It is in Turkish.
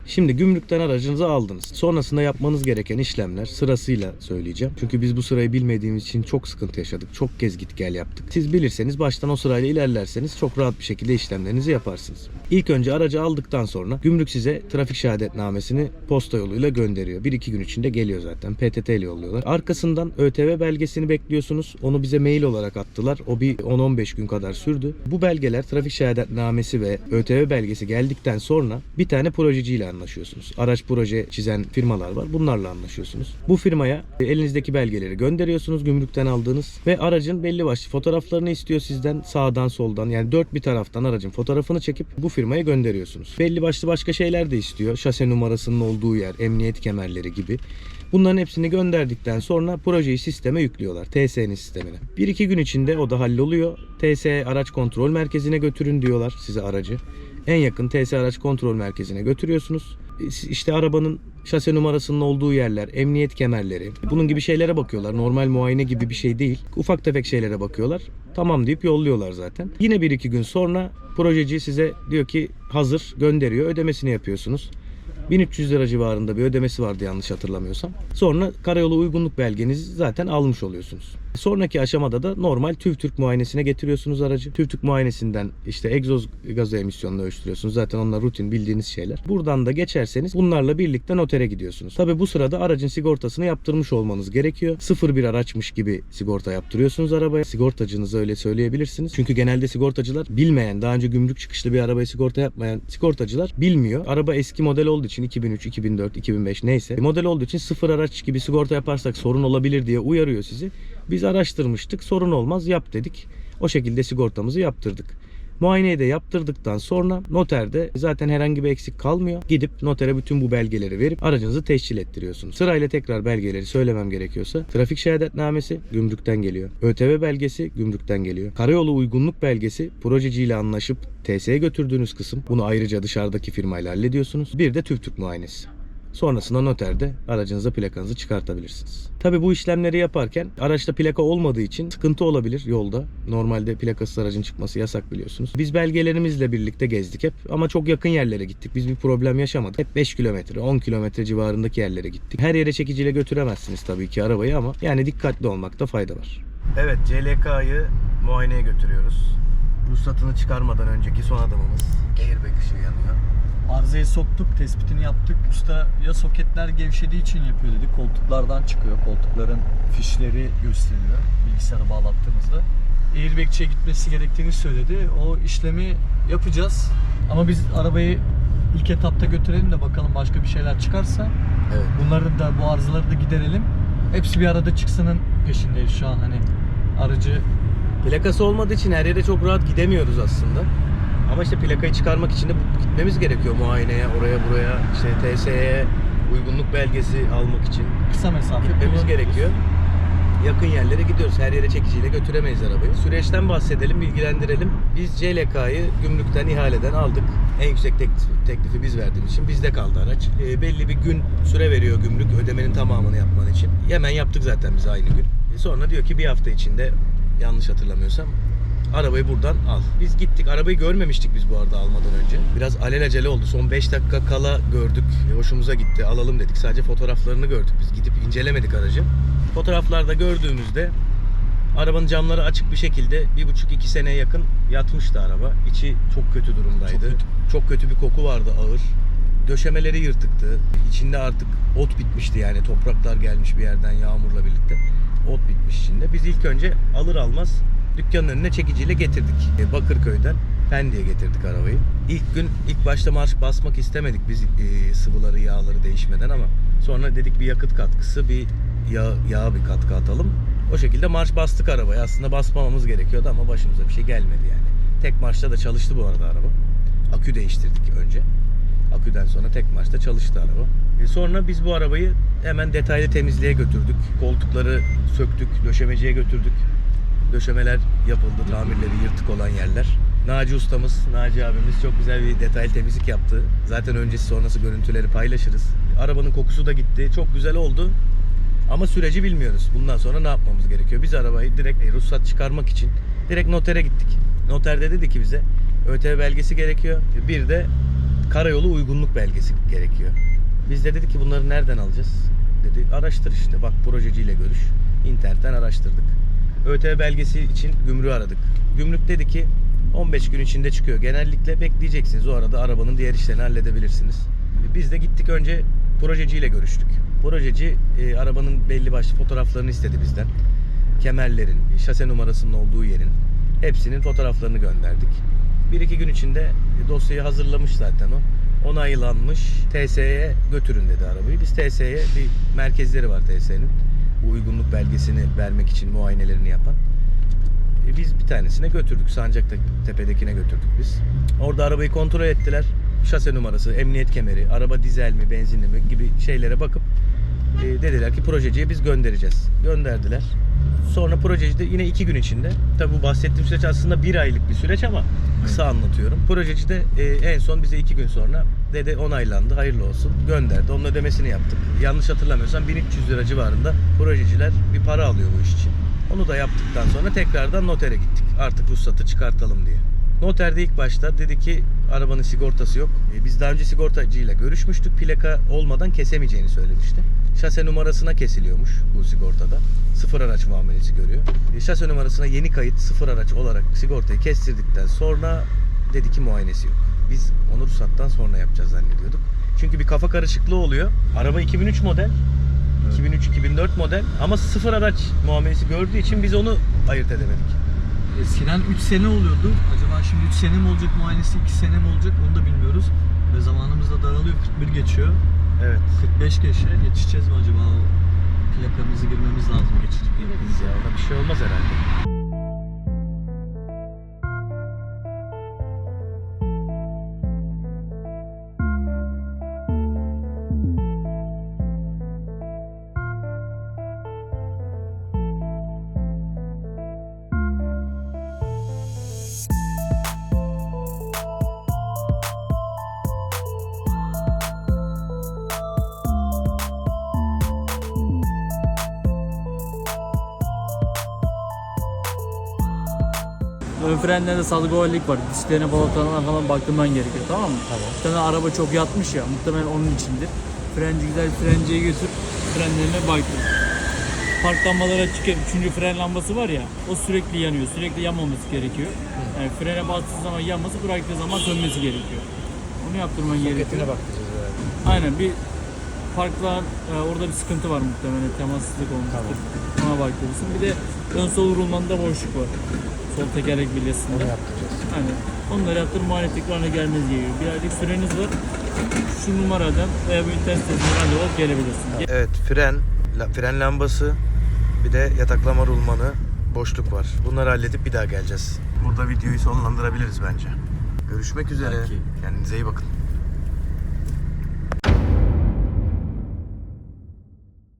Şimdi gümrükten aracınızı aldınız. Sonrasında yapmanız gereken işlemler sırasıyla söyleyeceğim. Çünkü biz bu sırayı bilmediğimiz için çok sıkıntı yaşadık. Çok kez git gel yaptık. Siz bilirseniz baştan o sırayla ilerlerseniz çok rahat bir şekilde işlemlerinizi yaparsınız. İlk önce aracı aldıktan sonra gümrük size trafik şehadetnamesini posta yoluyla gönderiyor. 1-2 gün içinde geliyor zaten. PTT ile yolluyorlar. Arkasından ÖTV belgesini bekliyorsunuz. Onu bize mail olarak attılar. O bir 10-15 gün kadar sürdü. Bu belgeler trafik şehadetnamesi ve ÖTV belgesi geldikten sonra bir tane projeciyle anlaşıyorsunuz. Araç proje çizen firmalar var. Bunlarla anlaşıyorsunuz. Bu firmaya elinizdeki belgeleri gönderiyorsunuz gümrükten aldığınız ve aracın belli başlı fotoğraflarını istiyor sizden sağdan soldan, yani dört bir taraftan aracın fotoğrafını çekip bu firmaya gönderiyorsunuz. Belli başlı başka şeyler de istiyor. Şase numarasının olduğu yer, emniyet kemerleri gibi. Bunların hepsini gönderdikten sonra projeyi sisteme yüklüyorlar. TSE'nin sistemine. 1-2 gün içinde o da halloluyor. TSE araç kontrol merkezine götürün diyorlar size aracı. En yakın TSE araç kontrol merkezine götürüyorsunuz. İşte arabanın şase numarasının olduğu yerler, emniyet kemerleri, bunun gibi şeylere bakıyorlar. Normal muayene gibi bir şey değil. Ufak tefek şeylere bakıyorlar. Tamam deyip yolluyorlar zaten. Yine 1-2 gün sonra projeci size diyor ki hazır, gönderiyor. Ödemesini yapıyorsunuz. 1300 lira civarında bir ödemesi vardı yanlış hatırlamıyorsam. Sonra karayolu uygunluk belgenizi zaten almış oluyorsunuz. Sonraki aşamada da normal TÜV-TÜRK muayenesine getiriyorsunuz aracı. TÜV-TÜRK muayenesinden işte egzoz gazı emisyonunu ölçtürüyorsunuz. Zaten onlar rutin bildiğiniz şeyler. Buradan da geçerseniz bunlarla birlikte notere gidiyorsunuz. Tabi bu sırada aracın sigortasını yaptırmış olmanız gerekiyor. 0-1 araçmış gibi sigorta yaptırıyorsunuz arabaya. Sigortacınıza öyle söyleyebilirsiniz. Çünkü genelde sigortacılar bilmeyen, daha önce gümrük çıkışlı bir arabaya sigorta yapmayan sigortacılar bilmiyor. Araba eski model olduğu için 2003, 2004, 2005 neyse model olduğu için 0 araç gibi sigorta yaparsak sorun olabilir diye uyarıyor sizi. Biz araştırmıştık, sorun olmaz, yap dedik. O şekilde sigortamızı yaptırdık. Muayeneyi de yaptırdıktan sonra noterde zaten herhangi bir eksik kalmıyor. Gidip notere bütün bu belgeleri verip aracınızı tescil ettiriyorsunuz. Sırayla tekrar belgeleri söylemem gerekiyorsa trafik şehadetnamesi gümrükten geliyor. ÖTV belgesi gümrükten geliyor. Karayolu uygunluk belgesi projeciyle anlaşıp TSE'ye götürdüğünüz kısım. Bunu ayrıca dışarıdaki firmayla hallediyorsunuz. Bir de TÜV-TÜRK muayenesi. Sonrasında noterde aracınıza plakanızı çıkartabilirsiniz. Tabi bu işlemleri yaparken araçta plaka olmadığı için sıkıntı olabilir yolda. Normalde plakasız aracın çıkması yasak biliyorsunuz. Biz belgelerimizle birlikte gezdik hep ama çok yakın yerlere gittik. Biz bir problem yaşamadık. Hep 5 kilometre, 10 kilometre civarındaki yerlere gittik. Her yere çekiciyle götüremezsiniz tabii ki arabayı ama yani dikkatli olmakta fayda var. Evet, CLK'yı muayeneye götürüyoruz. Ruhsatını çıkarmadan önceki son adımımız. Airbag ışığı yanıyor. Arızayı soktuk, tespitini yaptık. Usta ya soketler gevşediği için yapıyor dedi. Koltuklardan çıkıyor. Koltukların fişleri gösteriyor bilgisayara bağlattığımızda. Airbag'çiye gitmesi gerektiğini söyledi. O işlemi yapacağız. Ama biz arabayı ilk etapta götürelim de bakalım başka bir şeyler çıkarsa. Evet. Bunları da, bu arızaları da giderelim. Hepsi bir arada çıksının peşindeyiz şu an hani. Aracı Plakası olmadığı için her yere çok rahat gidemiyoruz aslında. Ama işte plakayı çıkarmak için de gitmemiz gerekiyor muayeneye, oraya buraya, işte TSE'ye uygunluk belgesi almak için kısa mesafe gitmemiz gerekiyor. Yakın yerlere gidiyoruz. Her yere çekiciyle götüremeyiz arabayı. Süreçten bahsedelim, bilgilendirelim. Biz CLK'yı gümrükten, ihaleden aldık. En yüksek teklifi biz verdiğimiz için bizde kaldı araç. Belli bir gün süre veriyor gümrük ödemenin tamamını yapman için. Hemen yaptık zaten biz aynı gün. Sonra diyor ki bir hafta içinde, yanlış hatırlamıyorsam, arabayı buradan al. Biz gittik. Arabayı görmemiştik biz bu arada almadan önce. Biraz alelacele oldu. Son 5 dakika kala gördük. Hoşumuza gitti. Alalım dedik. Sadece fotoğraflarını gördük. Biz gidip incelemedik aracı. Fotoğraflarda gördüğümüzde arabanın camları açık bir şekilde 1,5-2 seneye yakın yatmıştı araba. İçi çok kötü durumdaydı. Çok kötü bir koku vardı, ağır. Döşemeleri yırtıktı. İçinde artık ot bitmişti, yani topraklar gelmiş bir yerden yağmurla birlikte. Ot bitmiş içinde. Biz ilk önce alır almaz dükkanın önüne çekiciyle getirdik. Bakırköy'den Pendik'e getirdik arabayı. İlk başta marş basmak istemedik biz sıvıları, yağları değişmeden, ama sonra dedik bir yakıt katkısı, bir yağ bir katkı atalım. O şekilde marş bastık arabaya. Aslında basmamamız gerekiyordu ama başımıza bir şey gelmedi yani. Tek marşta da çalıştı bu arada araba. Akü değiştirdik önce. Aküden sonra tek marşta çalıştı araba. Sonra biz bu arabayı hemen detaylı temizliğe götürdük. Koltukları söktük, döşemeciye götürdük. Döşemeler yapıldı, tamirleri, yırtık olan yerler. Naci ustamız, Naci abimiz çok güzel bir detaylı temizlik yaptı. Zaten öncesi sonrası görüntüleri paylaşırız. Arabanın kokusu da gitti. Çok güzel oldu. Ama süreci bilmiyoruz. Bundan sonra ne yapmamız gerekiyor? Biz arabayı direkt ruhsat çıkarmak için direkt notere gittik. Noter de dedi ki bize ÖTV belgesi gerekiyor. Bir de karayolu uygunluk belgesi gerekiyor. Biz de dedik ki bunları nereden alacağız? Dedi araştır işte, bak projeciyle görüş. İnternetten araştırdık. ÖTV belgesi için gümrüğü aradık. Gümrük dedi ki 15 gün içinde çıkıyor. Genellikle bekleyeceksiniz. O arada arabanın diğer işlerini halledebilirsiniz. Biz de gittik, önce projeciyle görüştük. Projeci arabanın belli başlı fotoğraflarını istedi bizden. Kemerlerin, şase numarasının olduğu yerin hepsinin fotoğraflarını gönderdik. 1-2 gün içinde dosyayı hazırlamış zaten o. Onaylanmış. TSE'ye götürün dedi arabayı. Biz TSE'ye, bir merkezleri var TSE'nin. Bu uygunluk belgesini vermek için muayenelerini yapan. Biz bir tanesine götürdük. Sancaktepe'dekine götürdük biz. Orada arabayı kontrol ettiler. Şase numarası, emniyet kemeri, araba dizel mi, benzinli mi gibi şeylere bakıp dediler ki projeciye biz göndereceğiz. Gönderdiler. Sonra projeci de yine 2 gün içinde, tabi bu bahsettiğim süreç aslında 1 aylık bir süreç ama kısa anlatıyorum. Projeci de en son bize 2 gün sonra dedi onaylandı, hayırlı olsun, gönderdi. Onun ödemesini yaptık. Yanlış hatırlamıyorsam 1300 lira civarında projeciler bir para alıyor bu iş için. Onu da yaptıktan sonra tekrardan notere gittik. Artık ruhsatı çıkartalım diye. Noterde ilk başta dedi ki arabanın sigortası yok. Biz daha önce sigortacıyla görüşmüştük. Plaka olmadan kesemeyeceğini söylemişti. Şase numarasına kesiliyormuş bu sigortada. Sıfır araç muamelesi görüyor. Şase numarasına yeni kayıt sıfır araç olarak sigortayı kestirdikten sonra dedi ki muayenesi yok. Biz onu ruhsattan sonra yapacağız zannediyorduk. Çünkü bir kafa karışıklığı oluyor. Araba 2003 model. 2003-2004 model ama sıfır araç muamelesi gördüğü için biz onu ayırt edemedik. Eskiden 3 sene oluyordu. Acaba şimdi 3 sene mi olacak muayenesi, 2 sene mi olacak onu da bilmiyoruz. Ve zamanımız da daralıyor. 41 geçiyor. Evet. 45 geçe yetişeceğiz mi acaba? O plakamızı girmemiz lazım, geçici plakamızı. Ya ona bir şey olmaz herhalde. Ön frenlerde salgıvallik var. Disklerine balatalarına falan baktırman gerekiyor, tamam mı? Tamam. Bir tane araba çok yatmış ya, muhtemelen onun içindir. Frenci güzel frenciye götür, frenlerine baktır. Park lambaları açık, 3. fren lambası var ya, o sürekli yanıyor, sürekli yanmaması gerekiyor. Yani frene bastığı zaman yanması, bıraktığı zaman sönmesi gerekiyor. Onu yaptırman gerekiyor. Soketine bakacağız herhalde. Aynen, bir parkla orada bir sıkıntı var muhtemelen, temassızlık olmuştur. Ona baktırırsın. Bir de ön sol rulmanda boşluk var. Sol tekerlek bilyasında. Onu yaptıracağız. Aynen. Onları yaptırıp muayene tekrarına gelmeniz gerekiyor. Bir aylık süreniz var. Şu numaradan veya bu internet sitesinden randevu alıp gelebilirsin. Evet, fren lambası, bir de yataklama rulmanı, boşluk var. Bunları halledip bir daha geleceğiz. Burada videoyu sonlandırabiliriz bence. Görüşmek üzere. Belki. Kendinize iyi bakın.